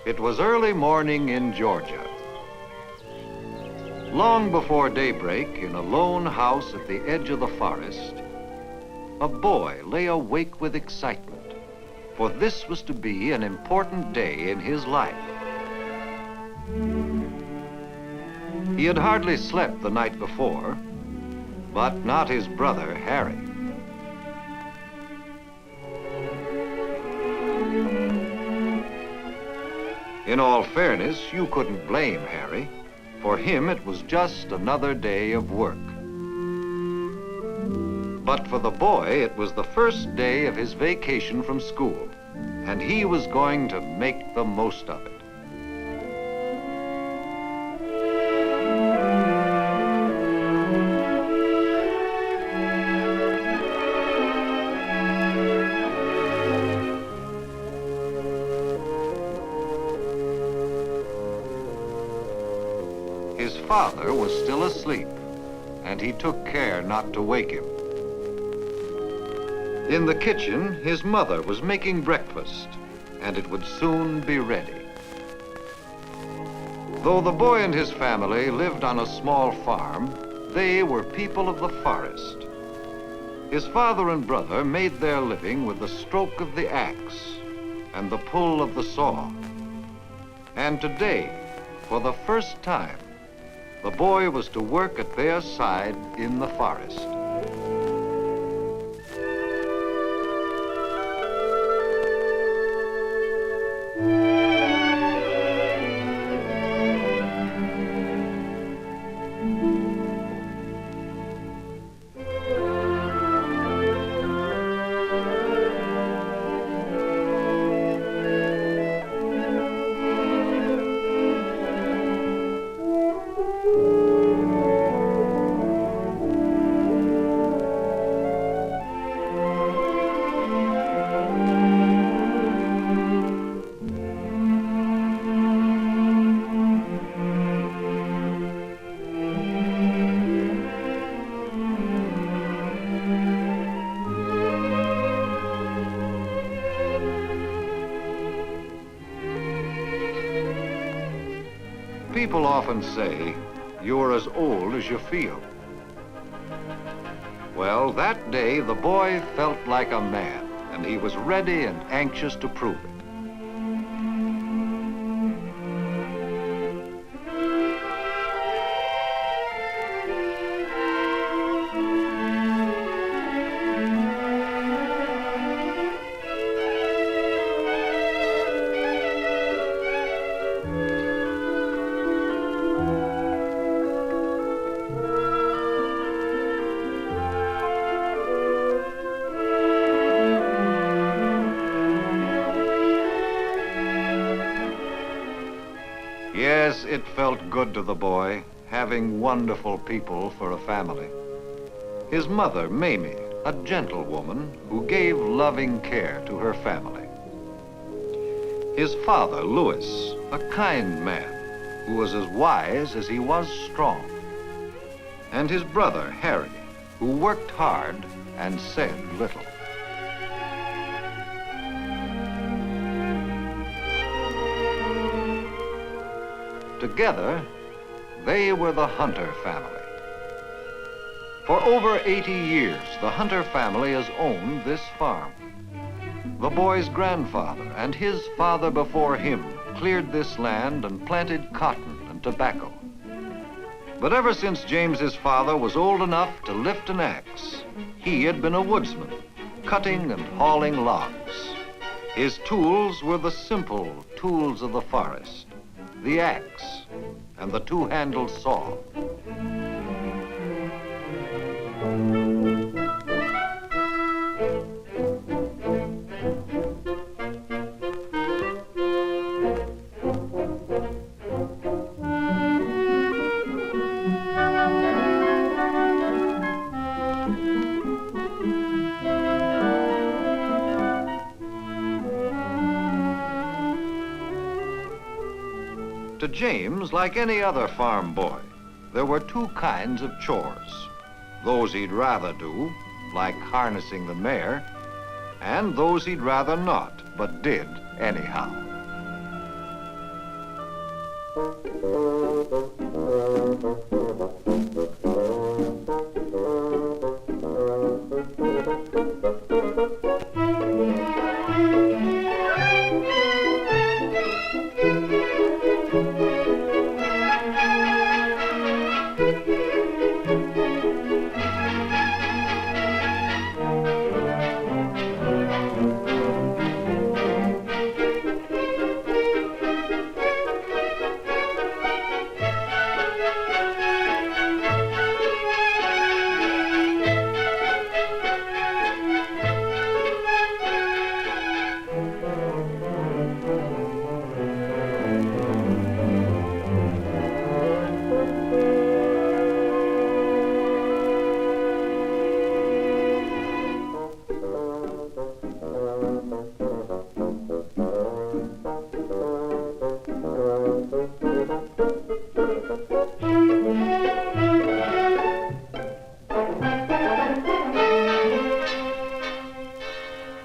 It was early morning in Georgia. Long before daybreak, in a lone house at the edge of the forest, a boy lay awake with excitement, for this was to be an important day in his life. He had hardly slept the night before, but not his brother, Harry. In all fairness, you couldn't blame Harry. For him, it was just another day of work. But for the boy, it was the first day of his vacation from school, and he was going to make the most of it. His father was still asleep, and he took care not to wake him. In the kitchen, his mother was making breakfast, and it would soon be ready. Though the boy and his family lived on a small farm, they were people of the forest. His father and brother made their living with the stroke of the axe and the pull of the saw. And today, for the first time, the boy was to work at their side in the forest. People often say, you're as old as you feel. Well, that day the boy felt like a man, and he was ready and anxious to prove it. Yes, it felt good to the boy, having wonderful people for a family. His mother, Mamie, a gentle woman who gave loving care to her family. His father, Louis, a kind man who was as wise as he was strong. And his brother, Harry, who worked hard and said little. Together, they were the Hunter family. For over 80 years, the Hunter family has owned this farm. The boy's grandfather and his father before him cleared this land and planted cotton and tobacco. But ever since James's father was old enough to lift an axe, he had been a woodsman, cutting and hauling logs. His tools were the simple tools of the forest, the axe and the two-handled saw. To James, like any other farm boy, there were two kinds of chores. Those he'd rather do, like harnessing the mare, and those he'd rather not, but did anyhow.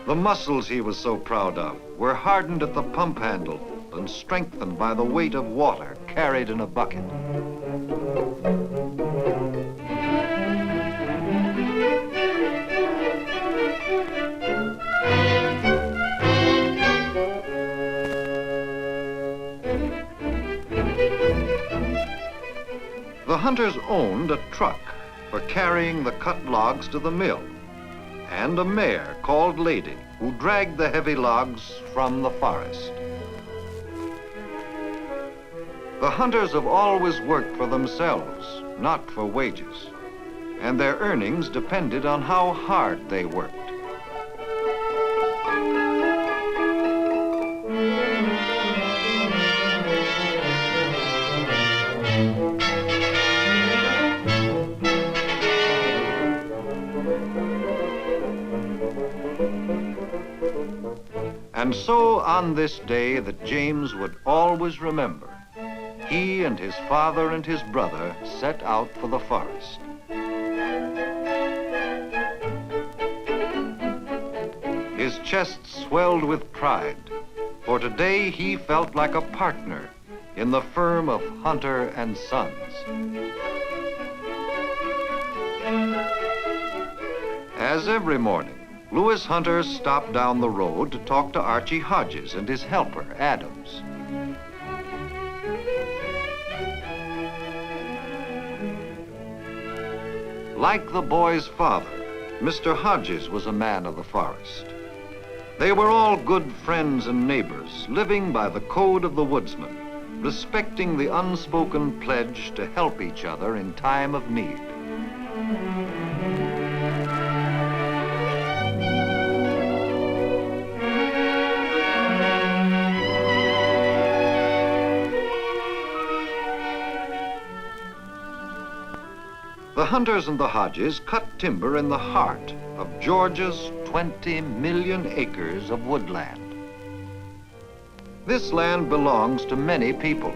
The muscles he was so proud of were hardened at the pump handle and strengthened by the weight of water carried in a bucket. The hunters owned a truck for carrying the cut logs to the mill, and a mare called Lady, who dragged the heavy logs from the forest. The hunters have always worked for themselves, not for wages, and their earnings depended on how hard they worked. And so on this day that James would always remember, he and his father and his brother set out for the forest. His chest swelled with pride, for today he felt like a partner in the firm of Hunter and Sons. As every morning, Lewis Hunter stopped down the road to talk to Archie Hodges and his helper, Adams. Like the boy's father, Mr. Hodges was a man of the forest. They were all good friends and neighbors, living by the code of the woodsman, respecting the unspoken pledge to help each other in time of need. The Hunters and the Hodges cut timber in the heart of Georgia's 20 million acres of woodland. This land belongs to many people,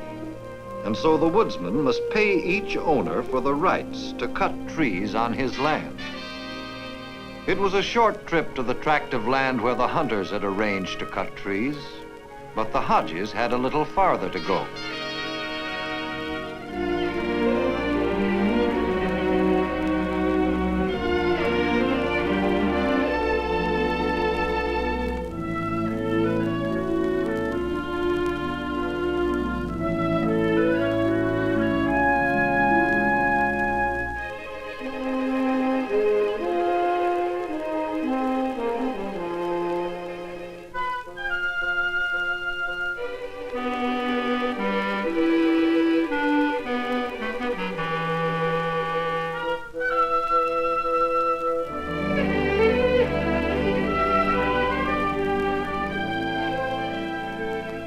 and so the woodsman must pay each owner for the rights to cut trees on his land. It was a short trip to the tract of land where the Hunters had arranged to cut trees, but the Hodges had a little farther to go.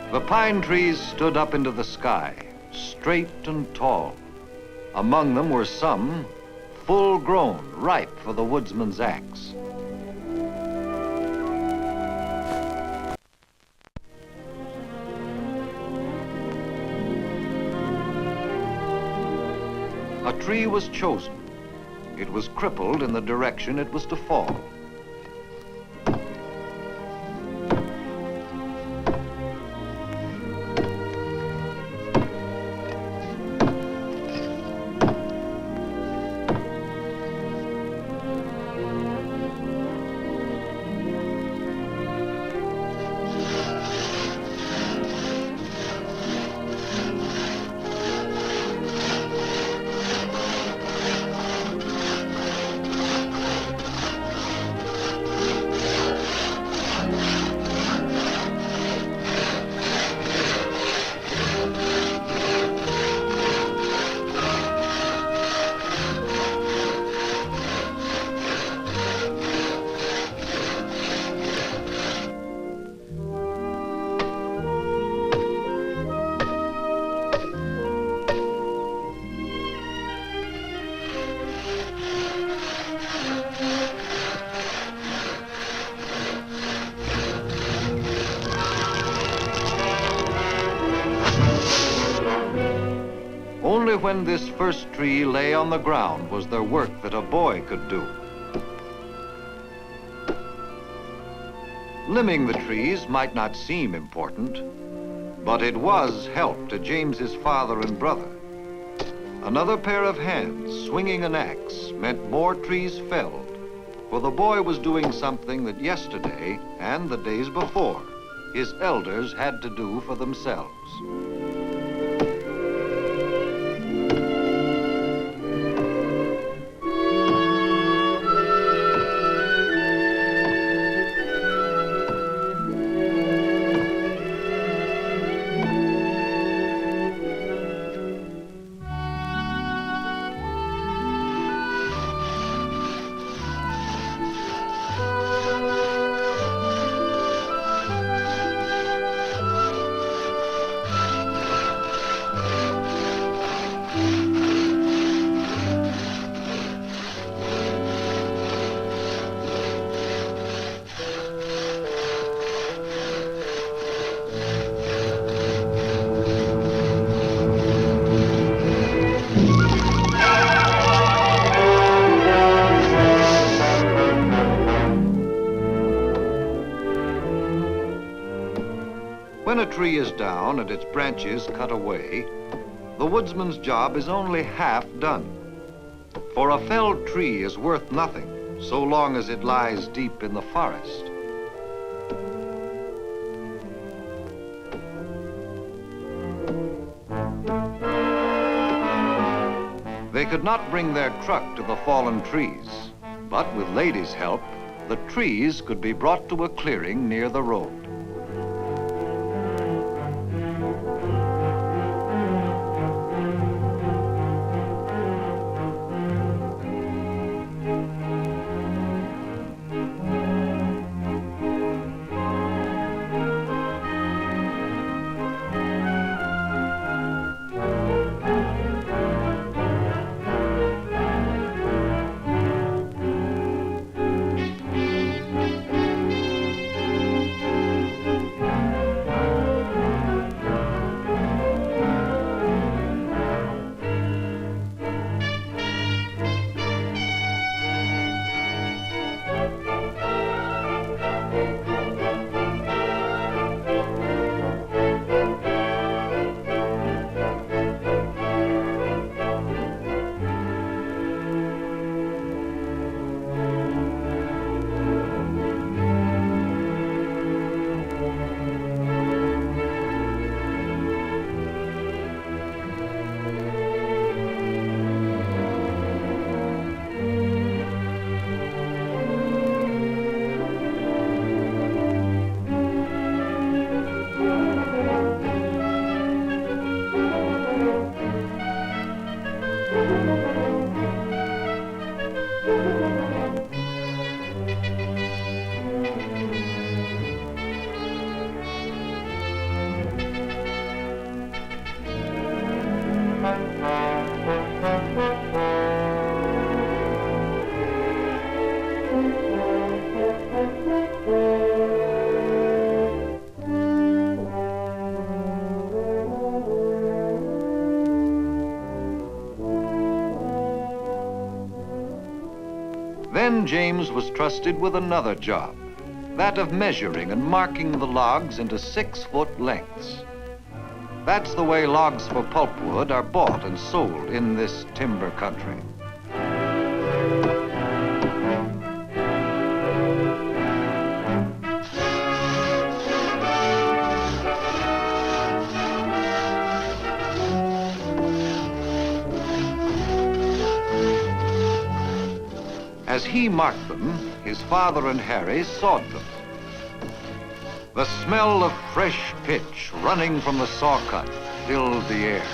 The pine trees stood up into the sky, straight and tall. Among them were some full-grown, ripe for the woodsman's axe. A tree was chosen. It was crippled in the direction it was to fall. when this first tree lay on the ground was there work that a boy could do. Limbing the trees might not seem important, but it was help to James's father and brother. Another pair of hands swinging an axe meant more trees felled, for the boy was doing something that yesterday and the days before his elders had to do for themselves. When a tree is down and its branches cut away, the woodsman's job is only half done. For a felled tree is worth nothing so long as it lies deep in the forest. They could not bring their truck to the fallen trees, but with ladies' help, the trees could be brought to a clearing near the road. Then James was trusted with another job, that of measuring and marking the logs into 6-foot lengths. That's the way logs for pulpwood are bought and sold in this timber country. As he marked them, his father and Harry sawed them. The smell of fresh pitch running from the saw cut filled the air.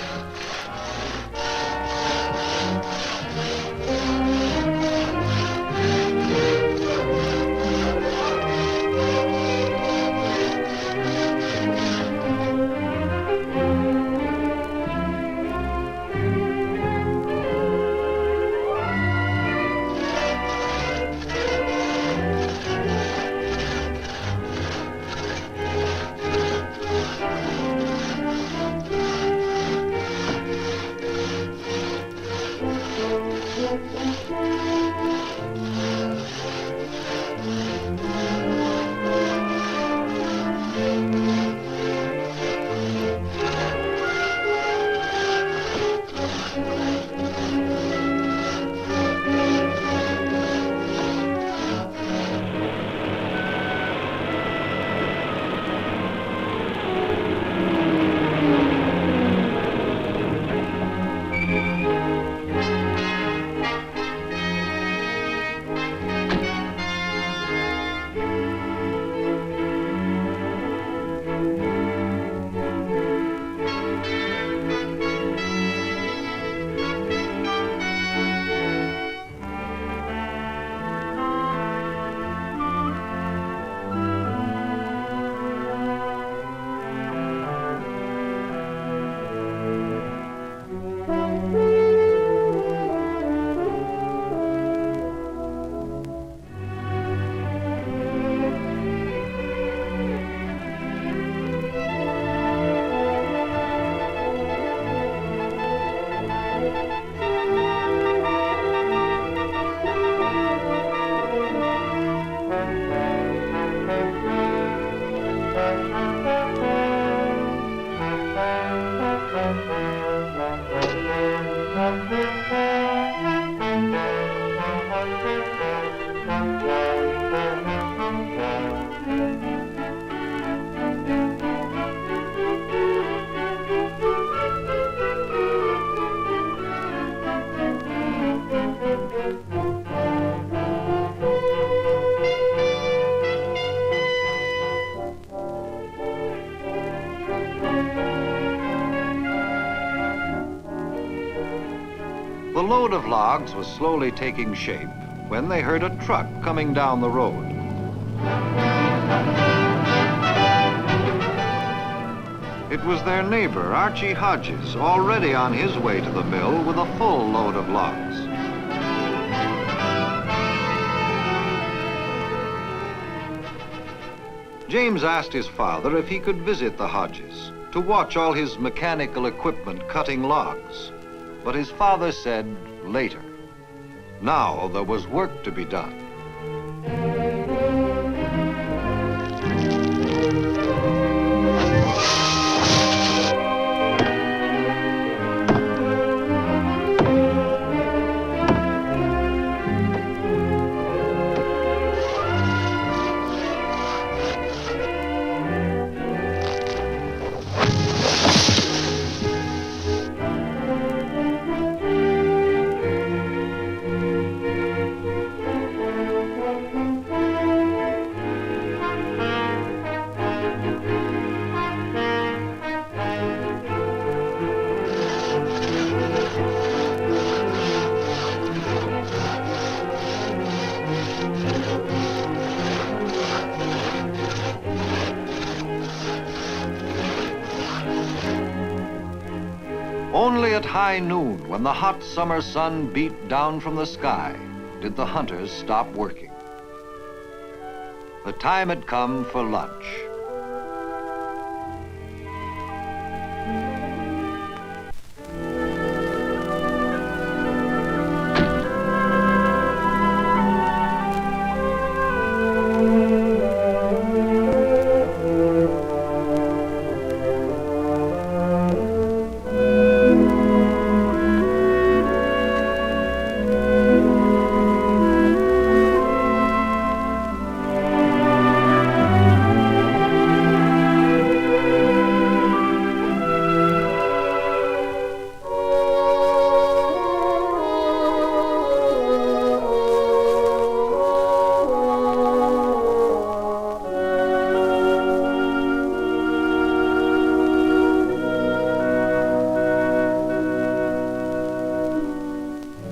The load of logs was slowly taking shape when they heard a truck coming down the road. It was their neighbor, Archie Hodges, already on his way to the mill with a full load of logs. James asked his father if he could visit the Hodges to watch all his mechanical equipment cutting logs. But his father said later. Now there was work to be done. Only at high noon, when the hot summer sun beat down from the sky, did the hunters stop working. The time had come for lunch.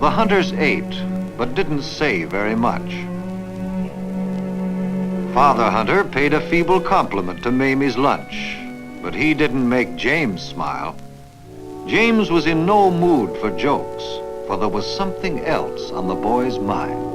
The hunters ate, but didn't say very much. Father Hunter paid a feeble compliment to Mamie's lunch, but he didn't make James smile. James was in no mood for jokes, for there was something else on the boy's mind.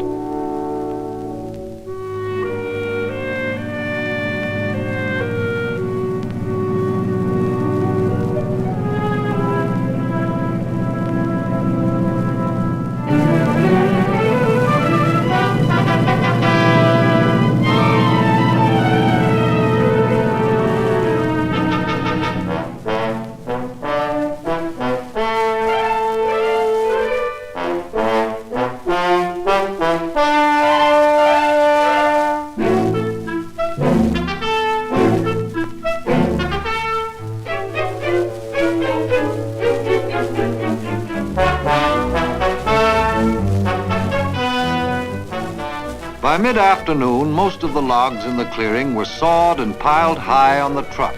By mid-afternoon, most of the logs in the clearing were sawed and piled high on the truck.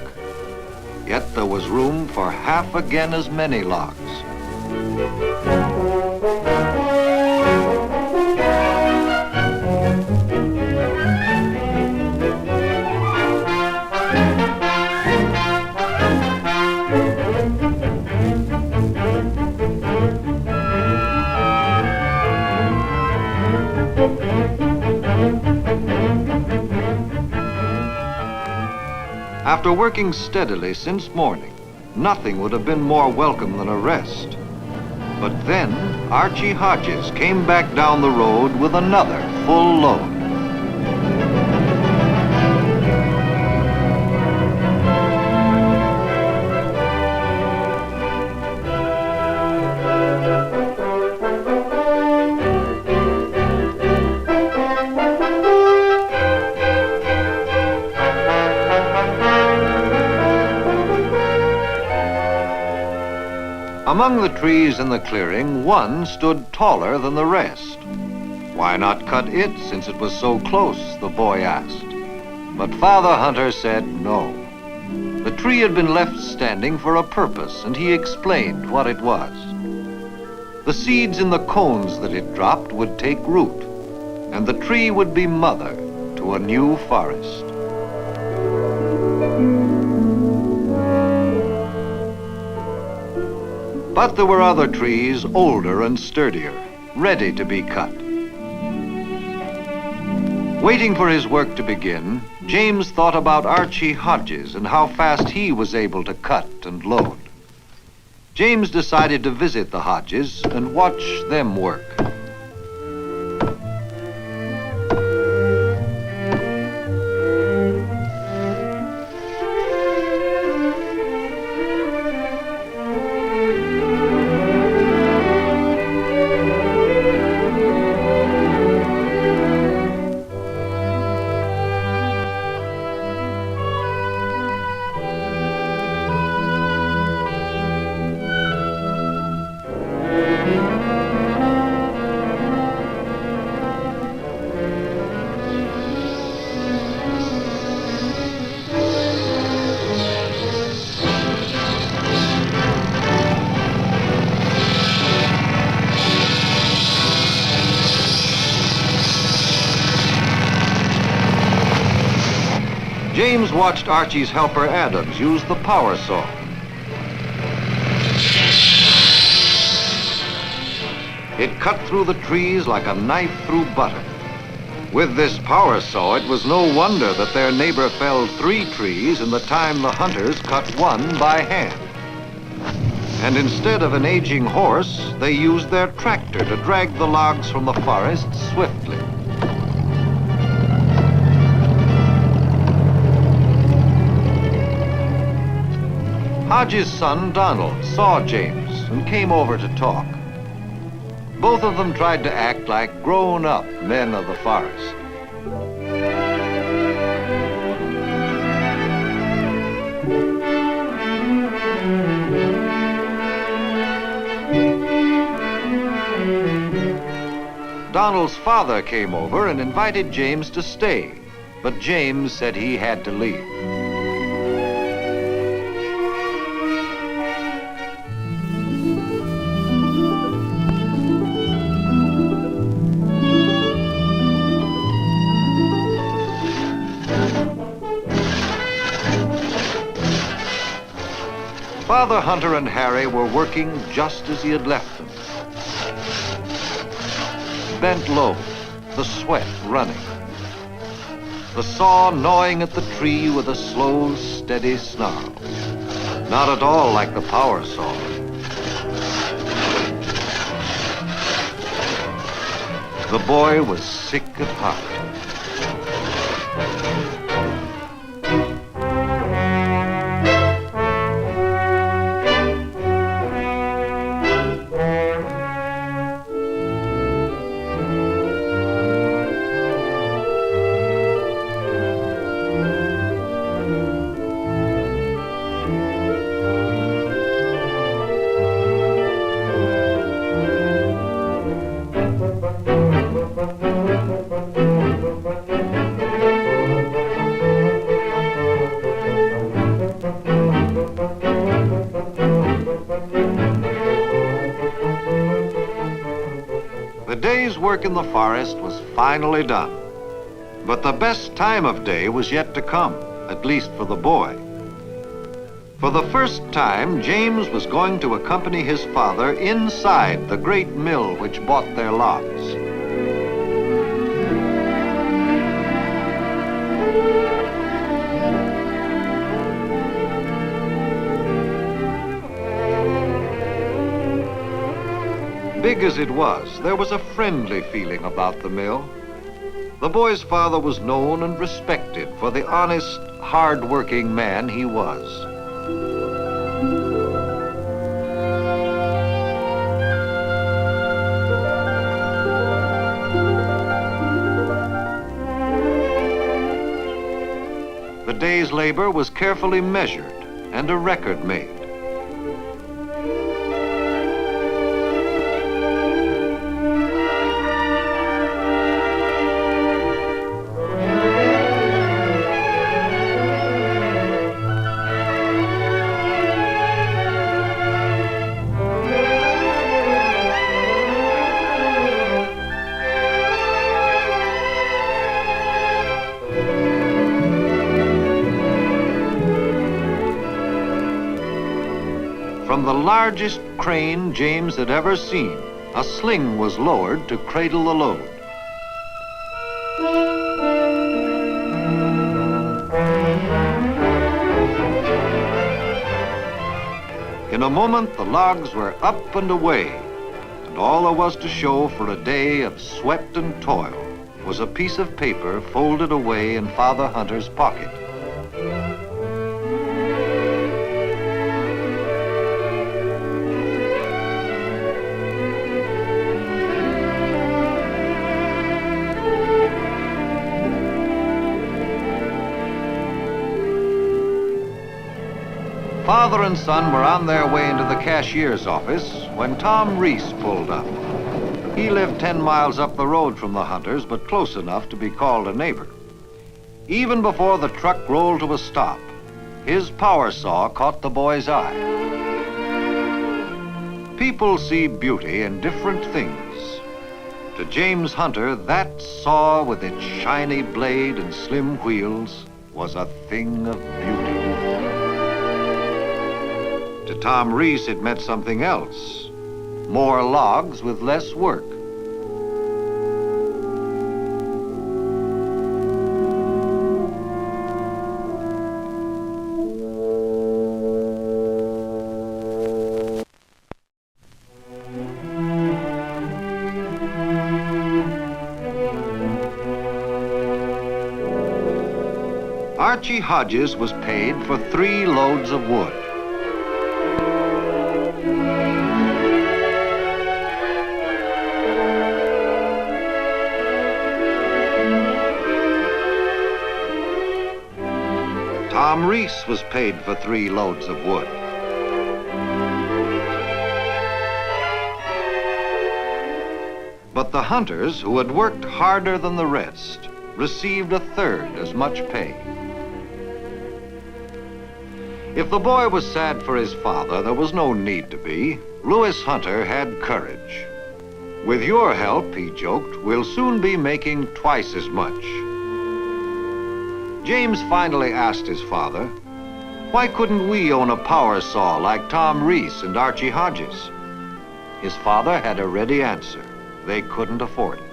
Yet there was room for half again as many logs. After working steadily since morning, nothing would have been more welcome than a rest. But then Archie Hodges came back down the road with another full load. Among the trees in the clearing, one stood taller than the rest. Why not cut it since it was so close, the boy asked. But Father Hunter said no. The tree had been left standing for a purpose, and he explained what it was. The seeds in the cones that it dropped would take root, and the tree would be mother to a new forest. But there were other trees, older and sturdier, ready to be cut. Waiting for his work to begin, James thought about Archie Hodges and how fast he was able to cut and load. James decided to visit the Hodges and watch them work. James watched Archie's helper Adams use the power saw. It cut through the trees like a knife through butter. With this power saw, it was no wonder that their neighbor felled 3 trees in the time the hunters cut 1 by hand. And instead of an aging horse, they used their tractor to drag the logs from the forest swiftly. Hodges' son, Donald, saw James and came over to talk. Both of them tried to act like grown-up men of the forest. Donald's father came over and invited James to stay, but James said he had to leave. Father Hunter and Harry were working just as he had left them. Bent low, the sweat running. The saw gnawing at the tree with a slow, steady snarl. Not at all like the power saw. The boy was sick at heart. The day's work in the forest was finally done. But the best time of day was yet to come, at least for the boy. For the first time, James was going to accompany his father inside the great mill which bought their logs. Big as it was, there was a friendly feeling about the mill. The boy's father was known and respected for the honest, hard-working man he was. The day's labor was carefully measured and a record made. From the largest crane James had ever seen, a sling was lowered to cradle the load. In a moment, the logs were up and away, and all there was to show for a day of sweat and toil was a piece of paper folded away in Father Hunter's pocket. Father and son were on their way into the cashier's office when Tom Reese pulled up. He lived 10 miles up the road from the Hunters, but close enough to be called a neighbor. Even before the truck rolled to a stop, his power saw caught the boy's eye. People see beauty in different things. To James Hunter, that saw with its shiny blade and slim wheels was a thing of beauty. To Tom Reese, it meant something else. More logs with less work. Archie Hodges was paid for 3 loads of wood. Tom Reese was paid for 3 loads of wood. But the Hunters, who had worked harder than the rest, received 1/3 as much pay. If the boy was sad for his father, there was no need to be. Lewis Hunter had courage. With your help, he joked, we'll soon be making twice as much. James finally asked his father, why couldn't we own a power saw like Tom Reese and Archie Hodges? His father had a ready answer. They couldn't afford it.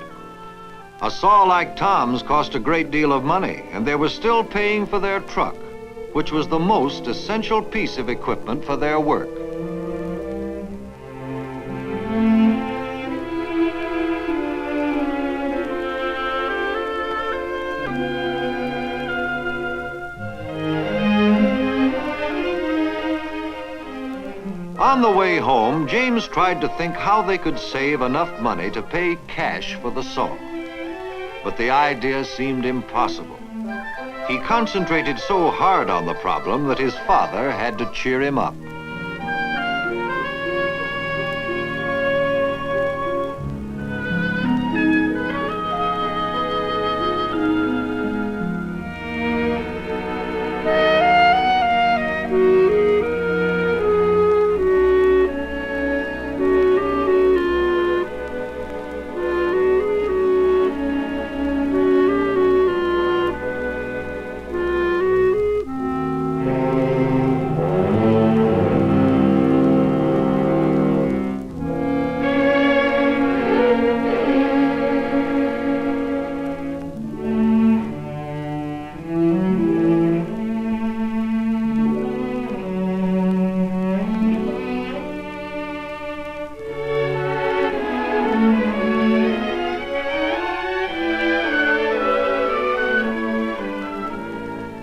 A saw like Tom's cost a great deal of money, and they were still paying for their truck, which was the most essential piece of equipment for their work. On the way home, James tried to think how they could save enough money to pay cash for the saw. But the idea seemed impossible. He concentrated so hard on the problem that his father had to cheer him up.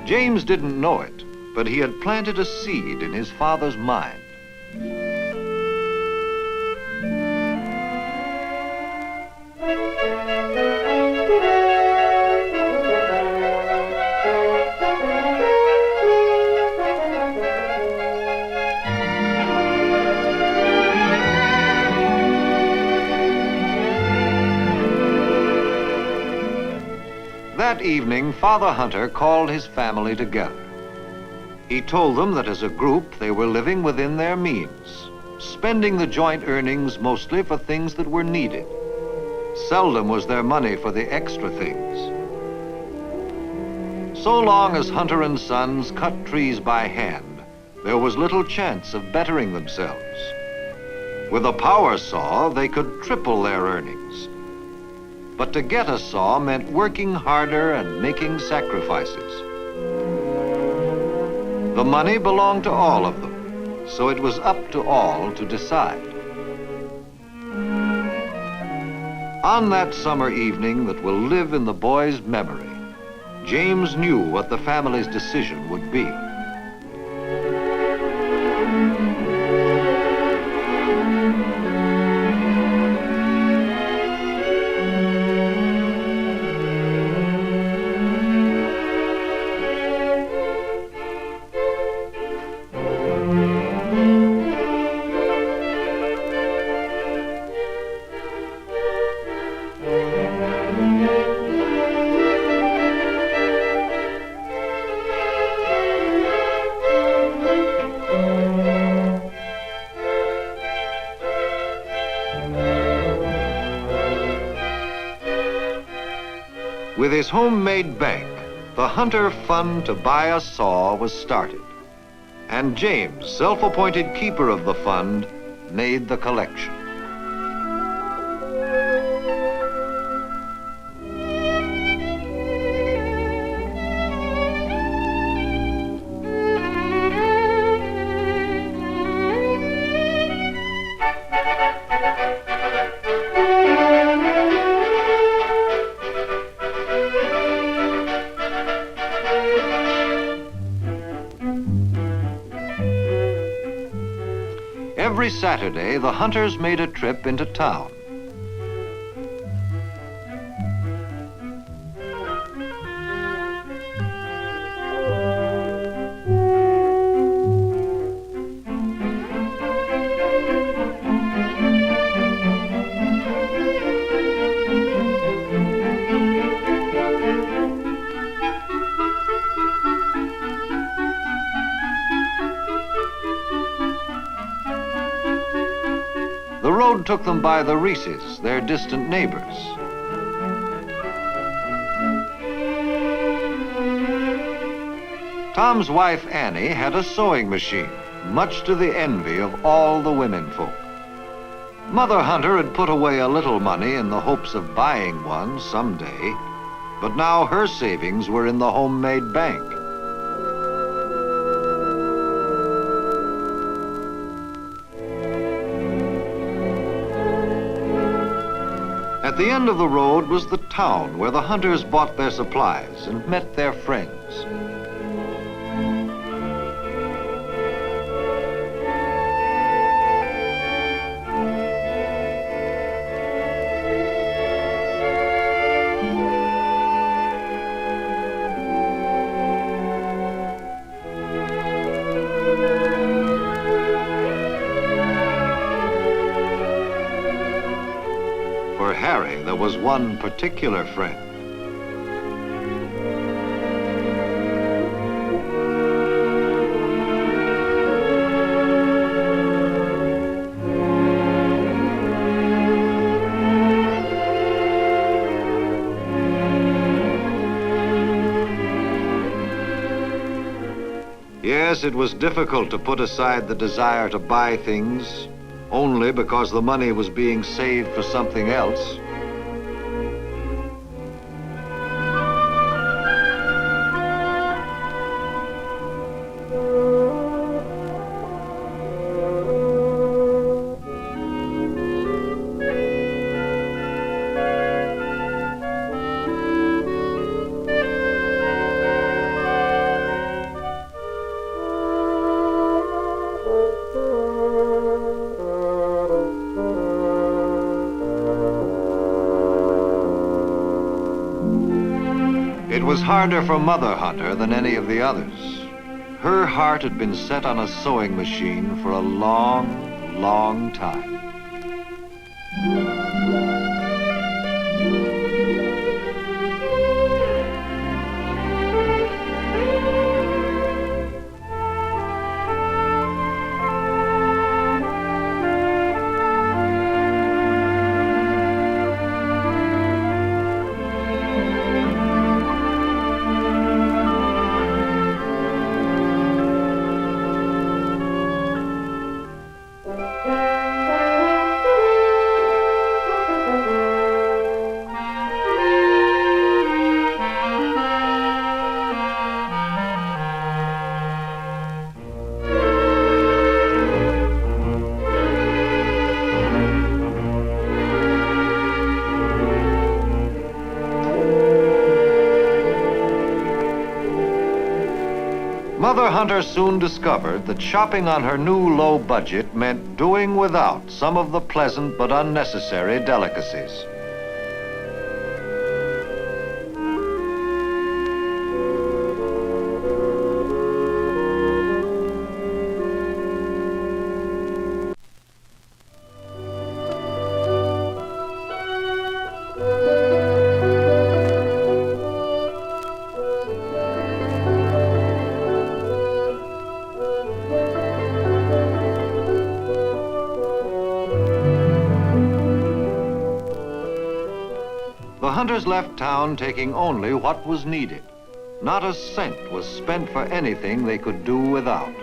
James didn't know it, but he had planted a seed in his father's mind. That evening, Father Hunter called his family together. He told them that as a group, they were living within their means, spending the joint earnings mostly for things that were needed. Seldom was there money for the extra things. So long as Hunter and Sons cut trees by hand, there was little chance of bettering themselves. With a power saw, they could triple their earnings. But to get a saw meant working harder and making sacrifices. The money belonged to all of them, so it was up to all to decide. On that summer evening that will live in the boy's memory, James knew what the family's decision would be. With his homemade bank, the Hunter Fund to buy a saw was started, and James, self-appointed keeper of the fund, made the collection. Every Saturday, the hunters made a trip into town. The road took them by the Reeses, their distant neighbors. Tom's wife, Annie, had a sewing machine, much to the envy of all the women folk. Mother Hunter had put away a little money in the hopes of buying one someday, but now her savings were in the homemade bank. At the end of the road was the town where the hunters bought their supplies and met their friends. For Harry, there was one particular friend. Yes, it was difficult to put aside the desire to buy things only because the money was being saved for something else. It was harder for Mother Hunter than any of the others. Her heart had been set on a sewing machine for a long, long time. hunter soon discovered that shopping on her new low budget meant doing without some of the pleasant but unnecessary delicacies. The hunters left town taking only what was needed. Not a cent was spent for anything they could do without.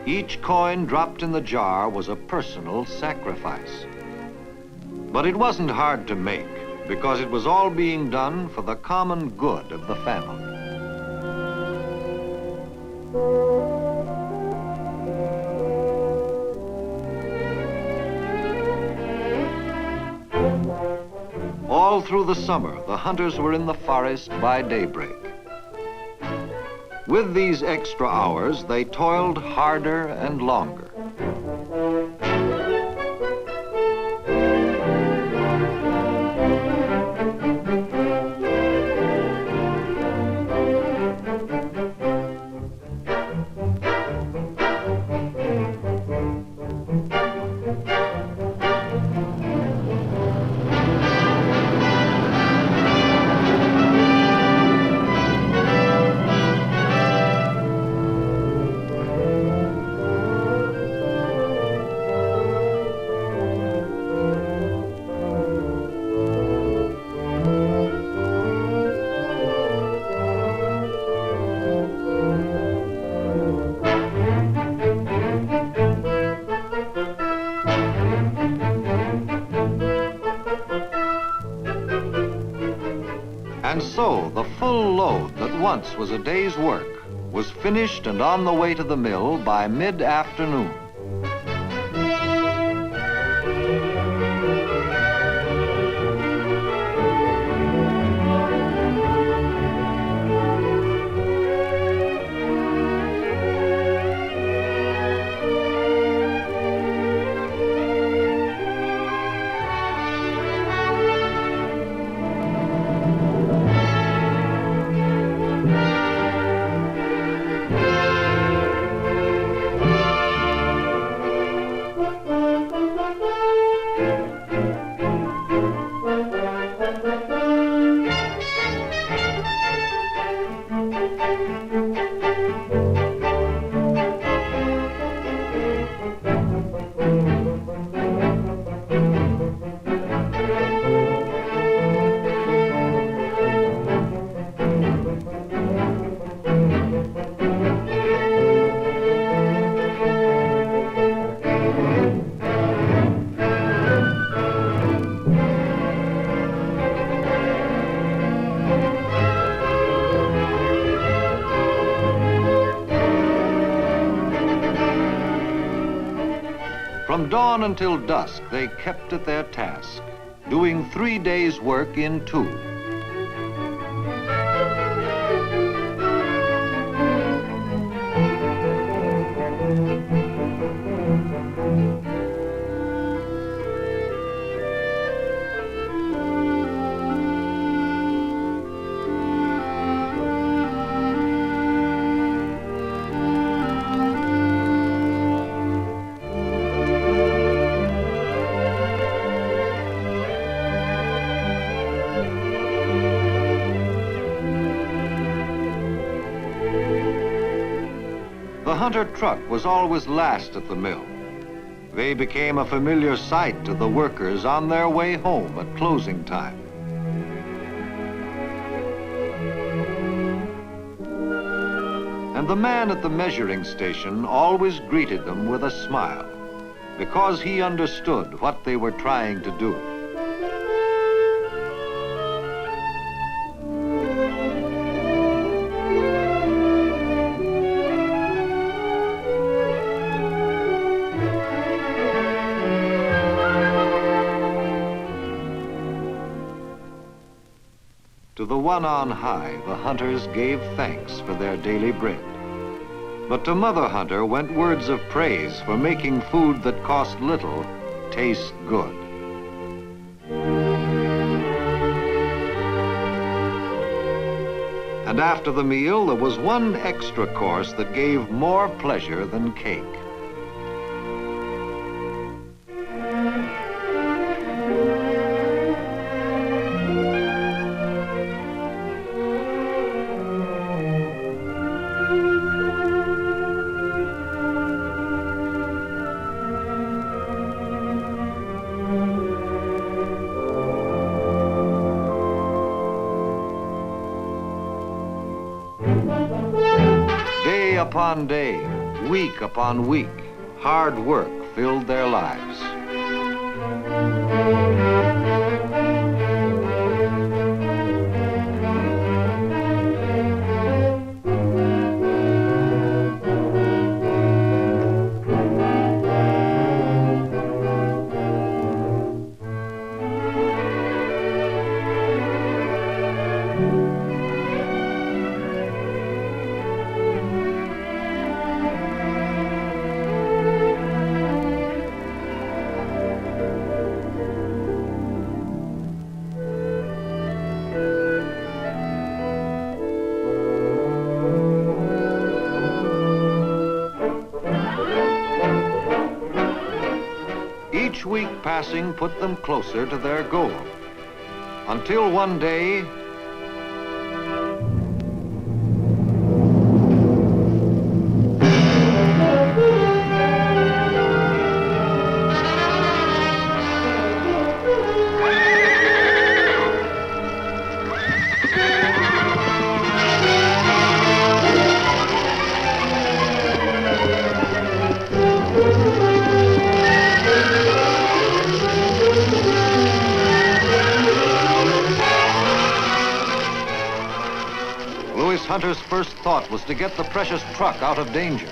Each coin dropped in the jar was a personal sacrifice. But it wasn't hard to make, because it was all being done for the common good of the family. All through the summer, the hunters were in the forest by daybreak. With these extra hours, they toiled harder and longer. And so the full load that once was a day's work was finished and on the way to the mill by mid-afternoon. From dawn until dusk, they kept at their task, doing 3 days' work in 2. Hunter truck was always last at the mill. They became a familiar sight to the workers on their way home at closing time. And the man at the measuring station always greeted them with a smile, because he understood what they were trying to do. To the one on high, the hunters gave thanks for their daily bread. But to Mother Hunter went words of praise for making food that cost little taste good. And after the meal, there was one extra course that gave more pleasure than cake. Day upon day, week upon week, hard work filled their lives. Each week passing put them closer to their goal, until one day, Hunter's first thought was to get the precious truck out of danger.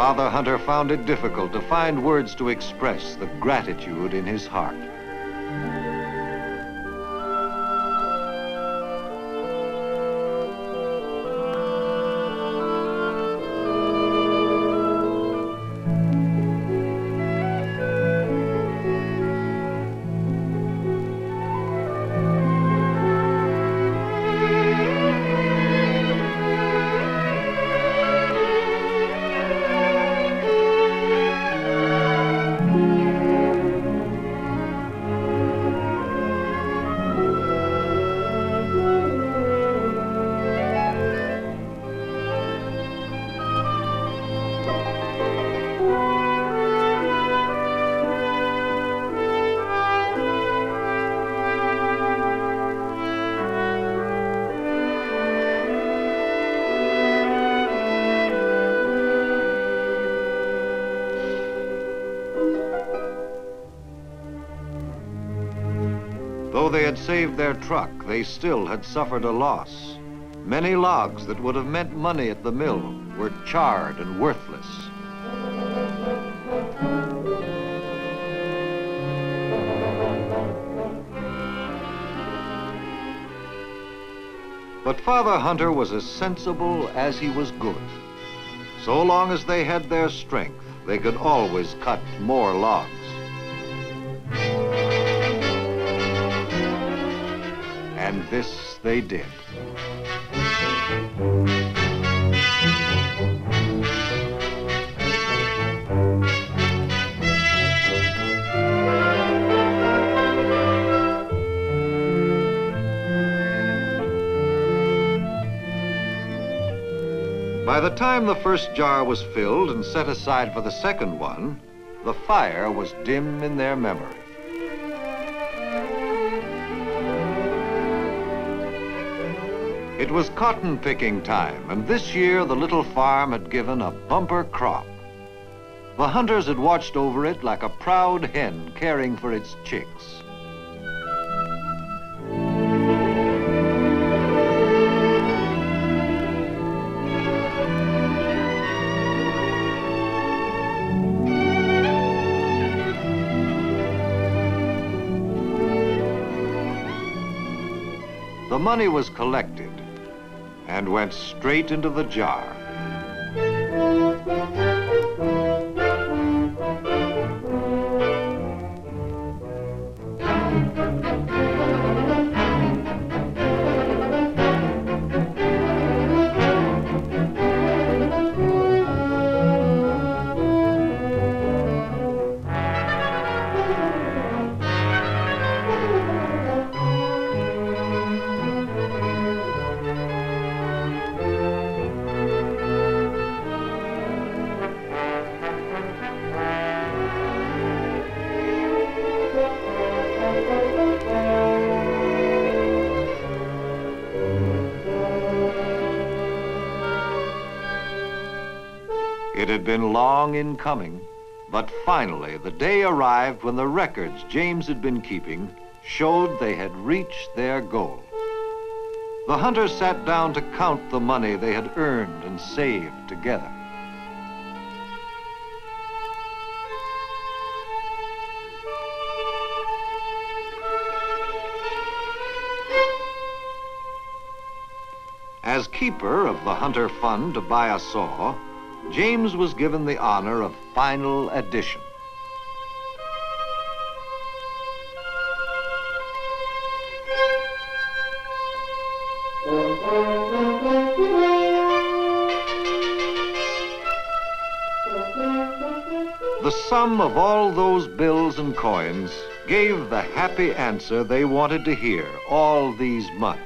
Father Hunter found it difficult to find words to express the gratitude in his heart. Though they had saved their truck, they still had suffered a loss. Many logs that would have meant money at the mill were charred and worthless. But Father Hunter was as sensible as he was good. So long as they had their strength, they could always cut more logs. And this they did. By the time the first jar was filled and set aside for the second one, the fire was dim in their memory. It was cotton picking time, and this year the little farm had given a bumper crop. The hunters had watched over it like a proud hen caring for its chicks. The money was collected and went straight into the jar. It had been long in coming, but finally the day arrived when the records James had been keeping showed they had reached their goal. The hunters sat down to count the money they had earned and saved together. As keeper of the Hunter Fund to buy a saw, James was given the honor of final addition. The sum of all those bills and coins gave the happy answer they wanted to hear all these months.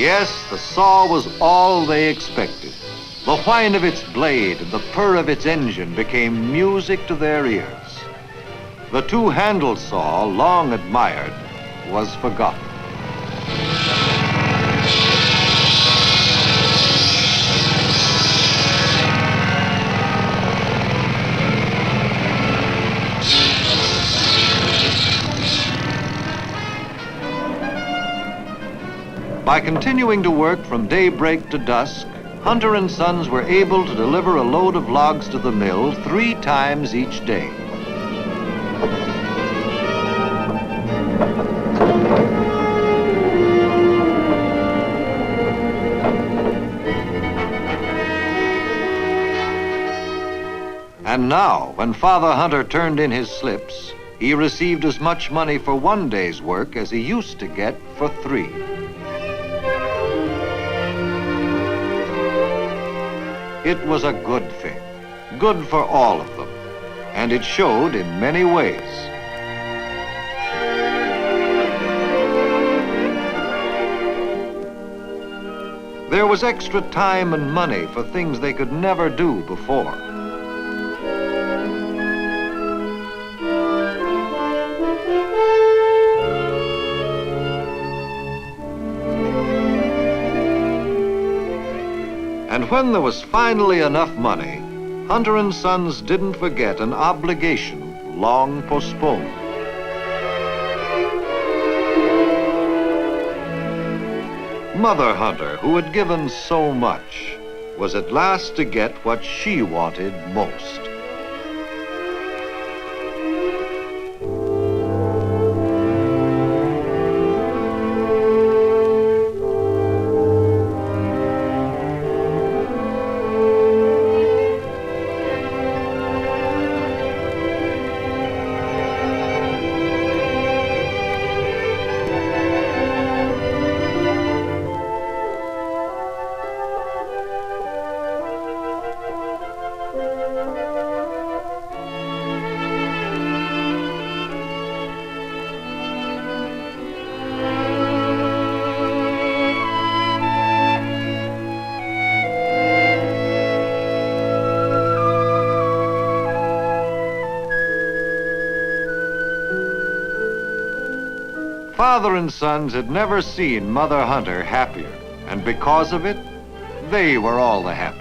Yes, the saw was all they expected. The whine of its blade and the purr of its engine became music to their ears. The two-handled saw, long admired, was forgotten. By continuing to work from daybreak to dusk, Hunter and Sons were able to deliver a load of logs to the mill 3 times each day. And now, when Father Hunter turned in his slips, he received as much money for 1 day's work as he used to get for 3. It was a good thing, good for all of them, and it showed in many ways. There was extra time and money for things they could never do before. And when there was finally enough money, Hunter and Sons didn't forget an obligation long postponed. Mother Hunter, who had given so much, was at last to get what she wanted most. Father and Sons had never seen Mother Hunter happier, and because of it, they were all the happier.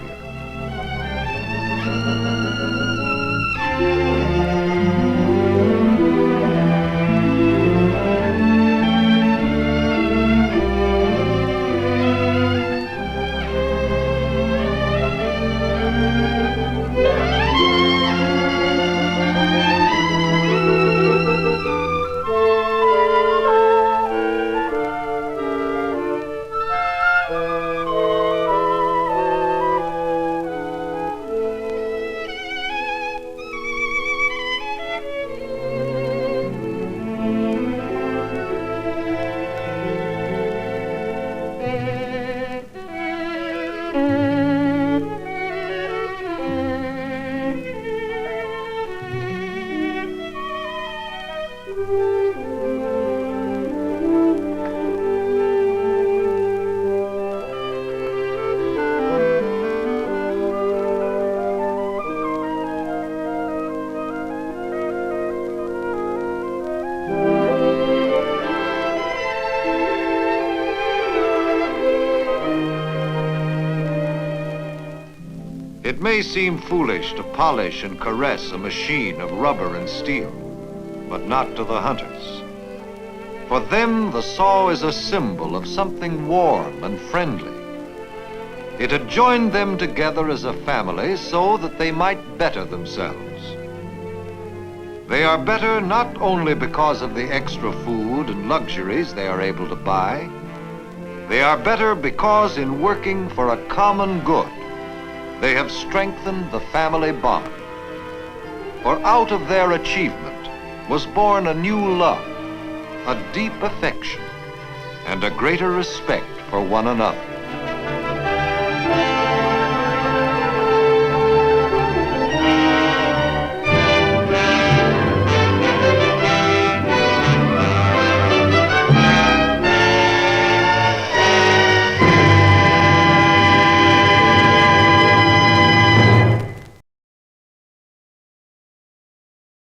It may seem foolish to polish and caress a machine of rubber and steel, but not to the hunters. For them, the saw is a symbol of something warm and friendly. It had joined them together as a family so that they might better themselves. They are better not only because of the extra food and luxuries they are able to buy. They are better because in working for a common good, they have strengthened the family bond. For out of their achievement was born a new love, a deep affection, and a greater respect for one another.